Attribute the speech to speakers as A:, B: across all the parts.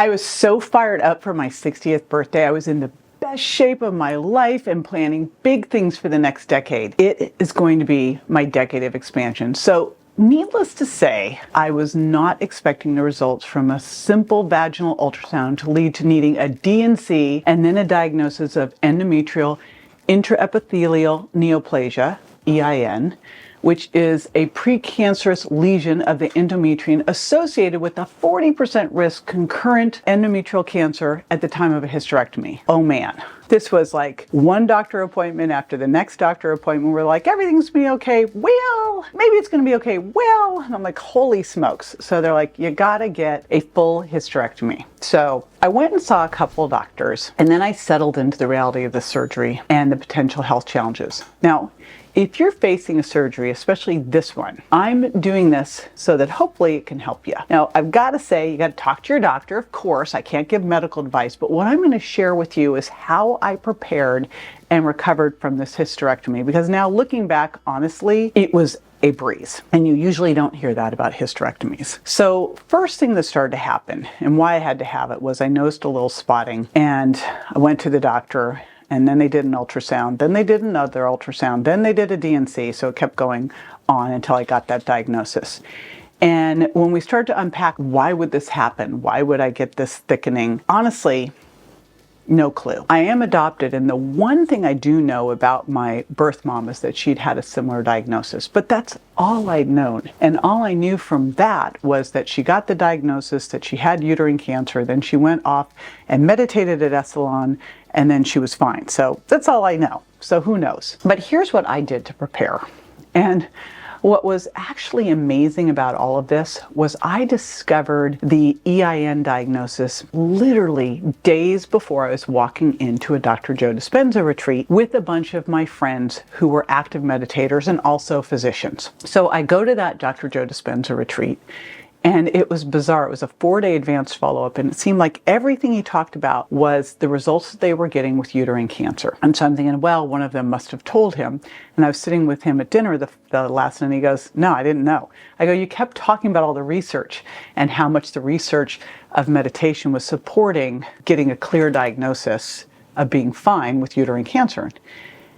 A: I was so fired up for my 60th birthday. I was in the best shape of my life and planning big things for the next decade. It is going to be my decade of expansion. So needless to say, I was not expecting the results from a simple vaginal ultrasound to lead to needing a D&C and then a diagnosis of endometrial intraepithelial neoplasia, EIN, which is a precancerous lesion of the endometrium associated with a 40% risk concurrent endometrial cancer at the time of a hysterectomy. Oh man, this was like one doctor appointment after the next doctor appointment. We're like, everything's gonna be okay. Well, maybe it's gonna be okay. Well, and I'm like, holy smokes. So they're like, you gotta get a full hysterectomy. So I went and saw a couple of doctors, and then I settled into the reality of the surgery and the potential health challenges. Now, if you're facing a surgery, especially this one, I'm doing this so that hopefully it can help you. Now, I've got to say, you got to talk to your doctor, of course. I can't give medical advice, but what I'm going to share with you is how I prepared and recovered from this hysterectomy. Because now looking back, honestly, it was a breeze. And you usually don't hear that about hysterectomies. So first thing that started to happen, and why I had to have it, was I noticed a little spotting, and I went to the doctor. And then they did an ultrasound, then they did another ultrasound, then they did a D&C, so it kept going on until I got that diagnosis. And when we started to unpack, why would this happen? Why would I get this thickening? Honestly, no clue. I am adopted, and the one thing I do know about my birth mom is that she'd had a similar diagnosis, but that's all I'd known. And all I knew from that was that she got the diagnosis that she had uterine cancer, then she went off and meditated at Esalen, and then she was fine. So that's all I know. So who knows? But here's what I did to prepare. And what was actually amazing about all of this was I discovered the EIN diagnosis literally days before I was walking into a Dr. Joe Dispenza retreat with a bunch of my friends who were active meditators and also physicians. So I go to that Dr. Joe Dispenza retreat, and it was bizarre. It was a 4-day advanced follow-up, and it seemed like everything he talked about was the results that they were getting with uterine cancer. And so I'm thinking, well, one of them must have told him. And I was sitting with him at dinner the last night, and he goes, no, I didn't know. I go, you kept talking about all the research and how much the research of meditation was supporting getting a clear diagnosis of being fine with uterine cancer.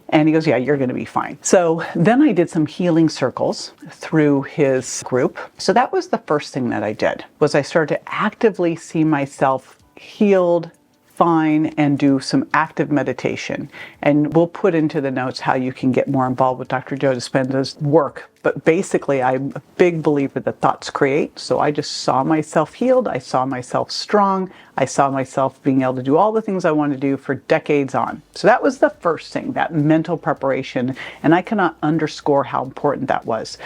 A: And he goes, yeah, you're going to be fine. So then I did some healing circles through his group. So that was the first thing that I did, was I started to actively see myself healed, fine, and do some active meditation. And we'll put into the notes how you can get more involved with Dr. Joe Dispenza's work. But basically, I'm a big believer that thoughts create. So I just saw myself healed. I saw myself strong. I saw myself being able to do all the things I wanted to do for decades on. So that was the first thing, that mental preparation. And I cannot underscore how important that was.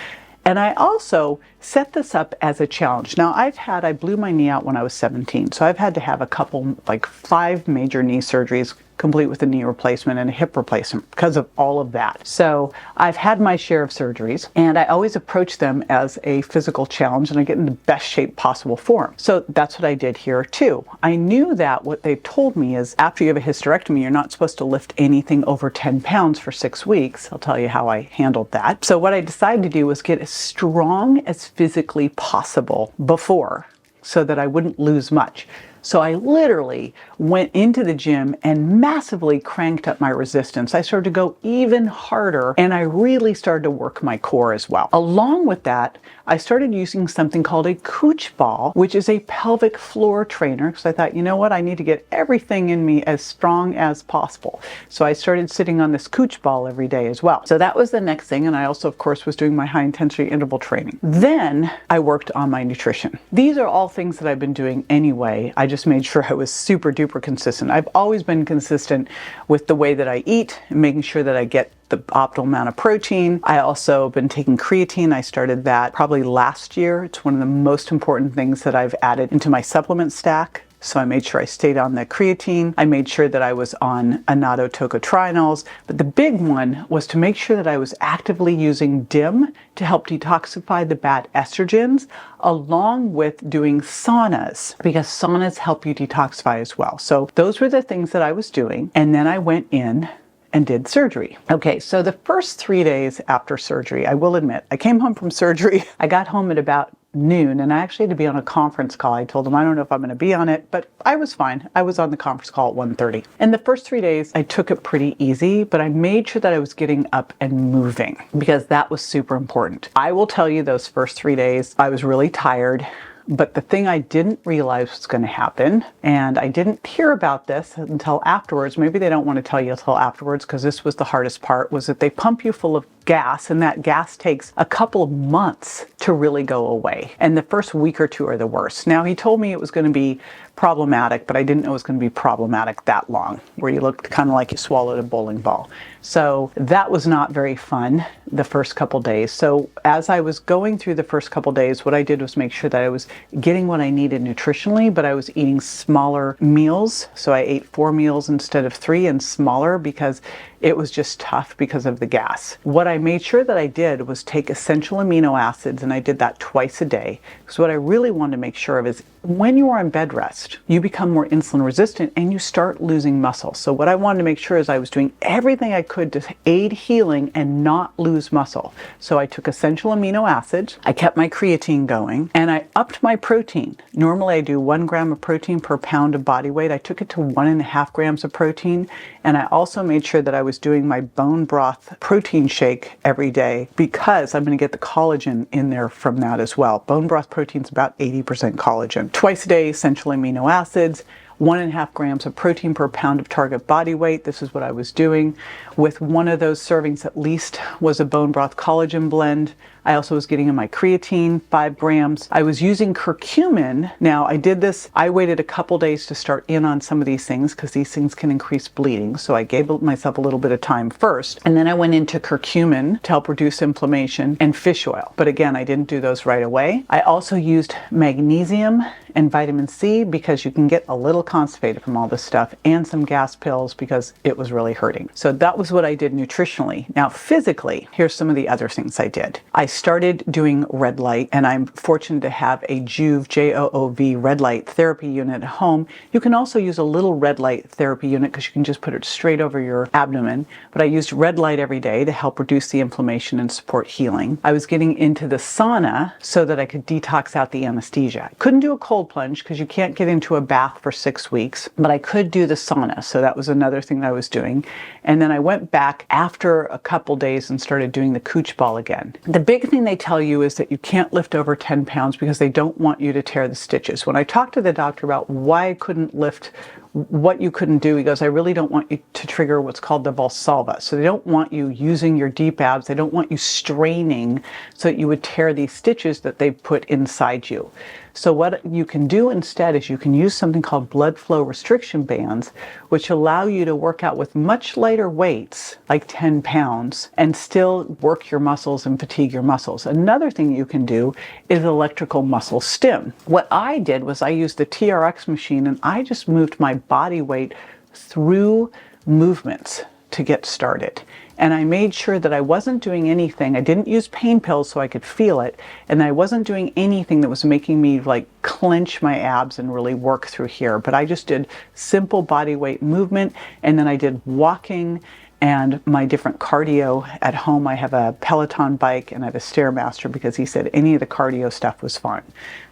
A: And I also set this up as a challenge. Now I blew my knee out when I was 17. So I've had to have a couple, like 5 major knee surgeries, complete with a knee replacement and a hip replacement because of all of that. So I've had my share of surgeries, and I always approach them as a physical challenge, and I get in the best shape possible for them. So that's what I did here too. I knew that what they told me is after you have a hysterectomy, you're not supposed to lift anything over 10 pounds for 6 weeks. I'll tell you how I handled that. So what I decided to do was get as strong as physically possible before, so that I wouldn't lose much. So I literally went into the gym and massively cranked up my resistance. I started to go even harder, and I really started to work my core as well. Along with that, I started using something called a Coochball, which is a pelvic floor trainer, because I thought, you know what, I need to get everything in me as strong as possible. So I started sitting on this Coochball every day as well. So that was the next thing, and I also, of course, was doing my high intensity interval training. Then I worked on my nutrition. These are all things that I've been doing anyway. I just made sure I was super duper consistent. I've always been consistent with the way that I eat and making sure that I get the optimal amount of protein. I also been taking creatine. I started that probably last year. It's one of the most important things that I've added into my supplement stack. So I made sure I stayed on the creatine. I made sure that I was on annatto tocotrienols. But the big one was to make sure that I was actively using DIM to help detoxify the bad estrogens, along with doing saunas, because saunas help you detoxify as well. So those were the things that I was doing. And then I went in and did surgery. Okay, so the first 3 days after surgery, I will admit, I came home from surgery. I got home at about noon, and I actually had to be on a conference call. I told them I don't know if I'm going to be on it, but I was fine. I was on the conference call at 1:30. And the first 3 days, I took it pretty easy, but I made sure that I was getting up and moving because that was super important. I will tell you, those first 3 days, I was really tired. But the thing I didn't realize was going to happen, and I didn't hear about this until afterwards, maybe they don't want to tell you until afterwards because this was the hardest part, was that they pump you full of gas, and that gas takes a couple of months to really go away. And the first week or two are the worst. Now, he told me it was going to be problematic, but I didn't know it was going to be problematic that long, where you looked kind of like you swallowed a bowling ball. So that was not very fun the first couple days. So as I was going through the first couple days, what I did was make sure that I was getting what I needed nutritionally, but I was eating smaller meals. So I ate 4 meals instead of 3 and smaller because it was just tough because of the gas. What I made sure that I did was take essential amino acids, and I did that twice a day. So what I really wanted to make sure of is when you are on bed rest, you become more insulin resistant and you start losing muscle. So what I wanted to make sure is I was doing everything I could to aid healing and not lose muscle. So I took essential amino acids, I kept my creatine going, and I upped my protein. Normally I do 1 gram of protein per pound of body weight. I took it to 1.5 grams of protein, and I also made sure that I was doing my bone broth protein shake every day because I'm going to get the collagen in there from that as well. Bone broth protein is about 80% collagen. Twice a day, essential amino acids, 1.5 grams of protein per pound of target body weight. This is what I was doing. With one of those servings at least was a bone broth collagen blend. I also was getting in my creatine, 5 grams. I was using curcumin. Now I did this, I waited a couple days to start in on some of these things because these things can increase bleeding. So I gave myself a little bit of time first. And then I went into curcumin to help reduce inflammation and fish oil. But again, I didn't do those right away. I also used magnesium and vitamin C because you can get a little constipated from all this stuff, and some gas pills because it was really hurting. So that was what I did nutritionally. Now physically, here's some of the other things I did. I started doing red light, and I'm fortunate to have a Joov, Joov red light therapy unit at home. You can also use a little red light therapy unit because you can just put it straight over your abdomen. But I used red light every day to help reduce the inflammation and support healing. I was getting into the sauna so that I could detox out the anesthesia. I couldn't do a cold plunge because you can't get into a bath for 6 weeks, but I could do the sauna. So that was another thing that I was doing. And then I went back after a couple days and started doing the Coochball again. The big thing they tell you is that you can't lift over 10 pounds because they don't want you to tear the stitches. When I talked to the doctor about why I couldn't lift, what you couldn't do, he goes, I really don't want you to trigger what's called the Valsalva. So they don't want you using your deep abs. They don't want you straining so that you would tear these stitches that they put inside you. So what you can do instead is you can use something called blood flow restriction bands, which allow you to work out with much lighter weights, like 10 pounds, and still work your muscles and fatigue your muscles. Another thing you can do is electrical muscle stim. What I did was I used the TRX machine, and I just moved my body weight through movements to get started. And I made sure that I wasn't doing anything. I didn't use pain pills so I could feel it. And I wasn't doing anything that was making me like clench my abs and really work through here. But I just did simple body weight movement. And then I did walking and my different cardio at home. I have a Peloton bike and I have a Stairmaster because he said any of the cardio stuff was fun.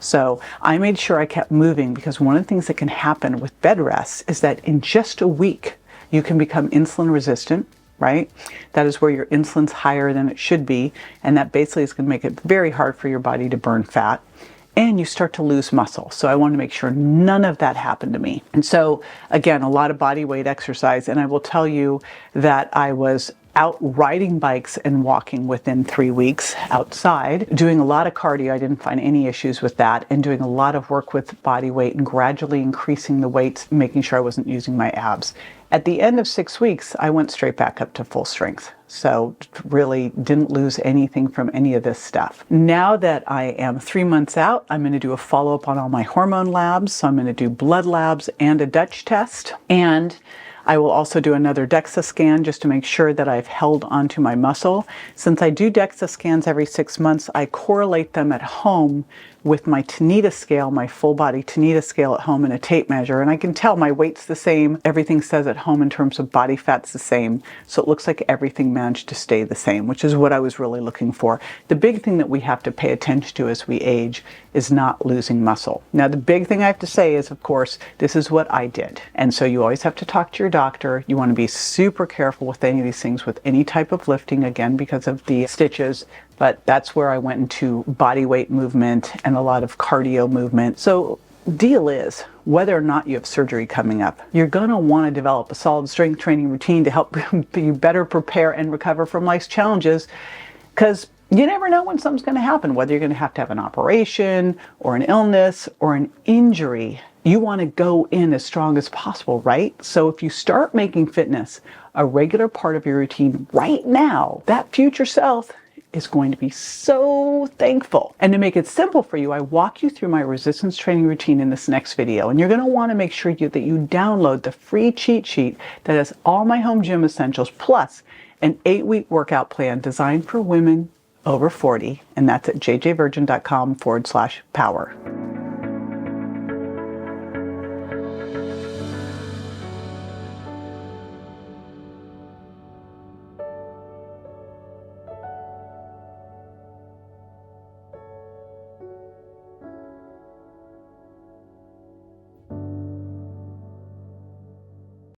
A: So I made sure I kept moving because one of the things that can happen with bed rest is that in just a week, you can become insulin resistant. Right? That is where your insulin's higher than it should be, and that basically is going to make it very hard for your body to burn fat, and you start to lose muscle. So I wanted to make sure none of that happened to me. And so again, a lot of body weight exercise, and I will tell you that I was out riding bikes and walking within 3 weeks outside, doing a lot of cardio. I didn't find any issues with that, and doing a lot of work with body weight and gradually increasing the weights, making sure I wasn't using my abs. At the end of 6 weeks, I went straight back up to full strength. So really didn't lose anything from any of this stuff. Now that I am 3 months out, I'm going to do a follow-up on all my hormone labs. So I'm going to do blood labs and a Dutch test. And I will also do another DEXA scan just to make sure that I've held onto my muscle. Since I do DEXA scans every 6 months, I correlate them at home with my Tanita scale, my full body Tanita scale at home, and a tape measure, and I can tell my weight's the same. Everything says at home in terms of body fat's the same. So it looks like everything managed to stay the same, which is what I was really looking for. The big thing that we have to pay attention to as we age is not losing muscle. Now, the big thing I have to say is, of course, this is what I did. And so you always have to talk to your doctor. You want to be super careful with any of these things, with any type of lifting, again, because of the stitches. But that's where I went into body weight movement and a lot of cardio movement. So deal is, whether or not you have surgery coming up, you're going to want to develop a solid strength training routine to help you better prepare and recover from life's challenges, because you never know when something's going to happen, whether you're going to have an operation or an illness or an injury. You want to go in as strong as possible, right? So if you start making fitness a regular part of your routine right now, that future self is going to be so thankful. And to make it simple for you, I walk you through my resistance training routine in this next video. And you're going to want to make sure that you download the free cheat sheet that has all my home gym essentials, plus an 8-week workout plan designed for women over 40. And that's at jjvirgin.com/power.